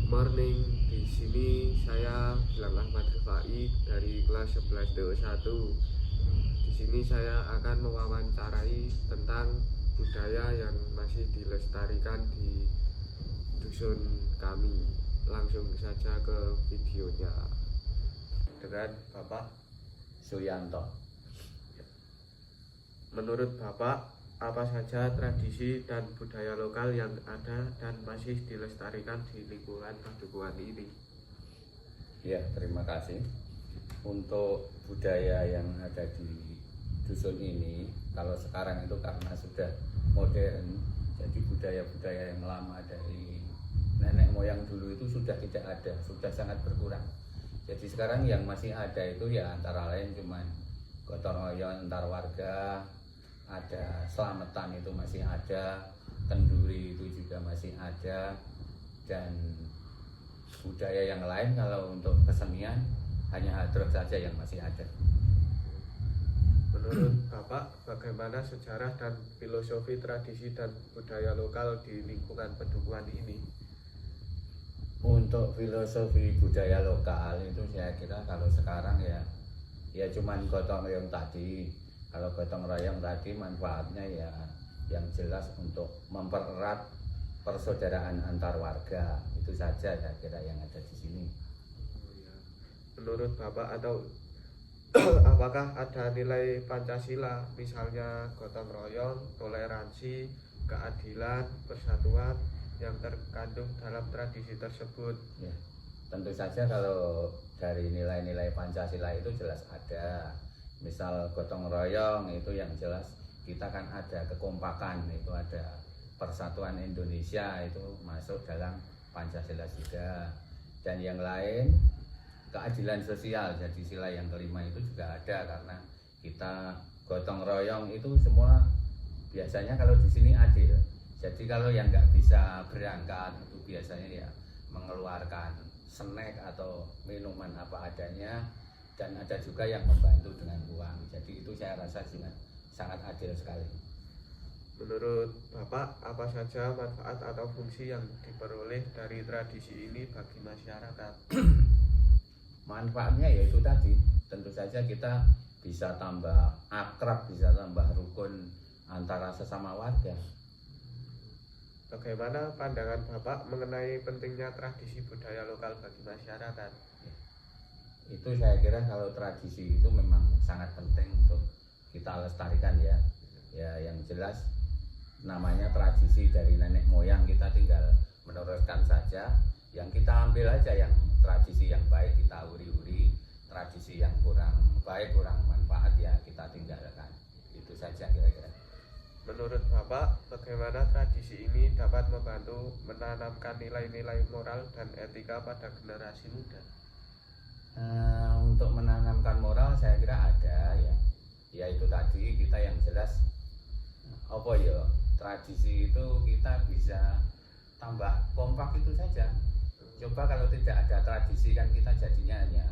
Morning, di sini saya Gilang Ahmad Rifai dari kelas 11 DO1. Di sini saya akan mewawancarai tentang budaya yang masih dilestarikan di dusun kami. Langsung saja ke videonya dengan Bapak Suyanto. Menurut Bapak, apa saja tradisi dan budaya lokal yang ada dan masih dilestarikan di lingkungan padukuhan ini? Ya, terima kasih. Untuk budaya yang ada di dusun ini, kalau sekarang itu karena sudah modern, jadi budaya-budaya yang lama dari nenek moyang dulu itu sudah tidak ada, sudah sangat berkurang. Jadi sekarang yang masih ada itu ya antara lain cuman gotong royong antar warga, ada selamatan itu masih ada, kenduri itu juga masih ada, dan budaya yang lain kalau untuk kesenian hanya hadroh saja yang masih ada. Menurut Bapak, bagaimana sejarah dan filosofi tradisi dan budaya lokal di lingkungan padukuhan ini? Untuk filosofi budaya lokal itu saya kira kalau sekarang ya cuman gotong royong tadi. Kalau gotong royong tadi manfaatnya ya yang jelas untuk mempererat persaudaraan antar warga, itu saja saya kira yang ada di sini. Menurut Bapak atau apakah ada nilai Pancasila, misalnya gotong royong, toleransi, keadilan, persatuan yang terkandung dalam tradisi tersebut? Ya, tentu saja kalau dari nilai-nilai Pancasila itu jelas ada. Misal gotong royong itu yang jelas kita kan ada kekompakan, itu ada persatuan Indonesia, itu masuk dalam Pancasila juga. Dan yang lain keadilan sosial, jadi sila yang kelima itu juga ada, karena kita gotong royong itu semua biasanya kalau di sini adil. Jadi kalau yang nggak bisa berangkat itu biasanya ya mengeluarkan snack atau minuman apa adanya, dan ada juga yang membantu dengan uang. Jadi itu saya rasa sangat adil sekali. Menurut Bapak, apa saja manfaat atau fungsi yang diperoleh dari tradisi ini bagi masyarakat? Manfaatnya yaitu tadi, tentu saja kita bisa tambah akrab, bisa tambah rukun antara sesama warga. Bagaimana pandangan Bapak mengenai pentingnya tradisi budaya lokal bagi masyarakat? Itu saya kira kalau tradisi itu memang sangat penting untuk kita lestarikan ya. Ya yang jelas namanya tradisi dari nenek moyang, kita tinggal meneruskan saja. Yang kita ambil aja yang tradisi yang baik kita uri-uri, tradisi yang kurang baik, kurang manfaat ya kita tinggalkan. Itu saja kira-kira. Menurut Bapak, bagaimana tradisi ini dapat membantu menanamkan nilai-nilai moral dan etika pada generasi muda? Untuk menanamkan moral saya kira ada ya itu tadi kita yang jelas apa ya, tradisi itu kita bisa tambah kompak itu saja. Coba kalau tidak ada tradisi kan kita jadinya hanya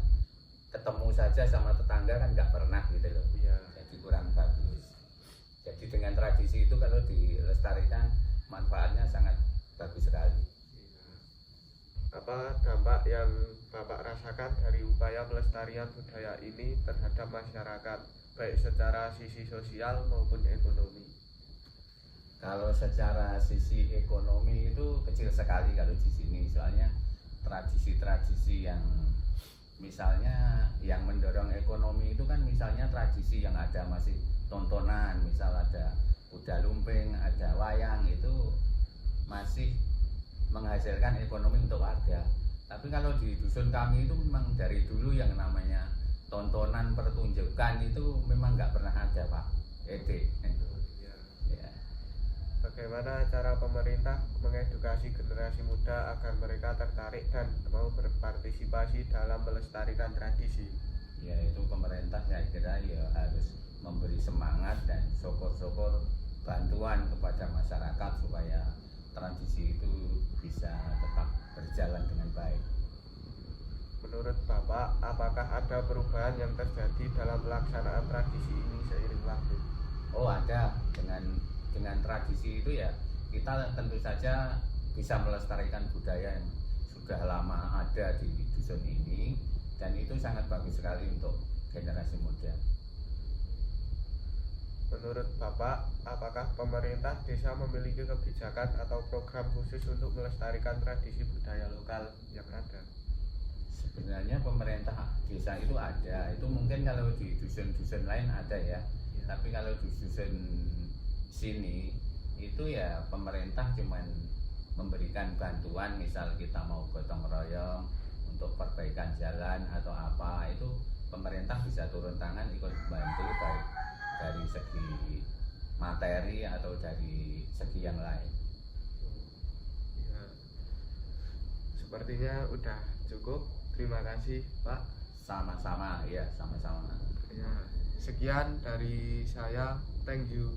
ketemu saja sama tetangga kan nggak pernah gitu loh ya. Jadi kurang bagus. Jadi dengan tradisi itu kalau dilestarikan manfaatnya sangat bagus sekali. Apa dampak yang Bapak rasakan dari upaya pelestarian budaya ini terhadap masyarakat, baik secara sisi sosial maupun ekonomi? Kalau secara sisi ekonomi itu kecil sekali kalau di sini, soalnya tradisi-tradisi yang misalnya yang mendorong ekonomi itu kan misalnya tradisi yang ada masih tontonan, misal ada kuda lumping, ada wayang, itu masih menghasilkan ekonomi untuk warga. Tapi kalau di dusun kami itu memang dari dulu yang namanya tontonan pertunjukan itu memang nggak pernah ada Pak Ede. Ya. Bagaimana cara pemerintah mengedukasi generasi muda agar mereka tertarik dan mau berpartisipasi dalam melestarikan tradisi? Ya itu pemerintah saya kira ya harus memberi semangat dan syukur-syukur bantuan kepada masyarakat supaya tradisi itu bisa tetap berjalan dengan baik. Menurut Bapak, apakah ada perubahan yang terjadi dalam pelaksanaan tradisi ini seiring waktu? Oh ada, dengan tradisi itu ya kita tentu saja bisa melestarikan budaya yang sudah lama ada di dusun ini, dan itu sangat bagus sekali untuk generasi muda. Menurut Bapak, apakah pemerintah desa memiliki kebijakan atau program khusus untuk melestarikan tradisi budaya lokal yang ada? Sebenarnya pemerintah desa itu ada, itu mungkin kalau di dusun-dusun lain ada ya, tapi kalau di dusun sini itu ya pemerintah cuman memberikan bantuan, misal kita mau gotong royong untuk perbaikan jalan atau apa, itu pemerintah bisa turun tangan ikut bantu, baik dari segi materi atau dari segi yang lain. Ya, sepertinya udah cukup. Terima kasih Pak. Sama-sama, ya sama-sama. Ya, sekian dari saya. Thank you.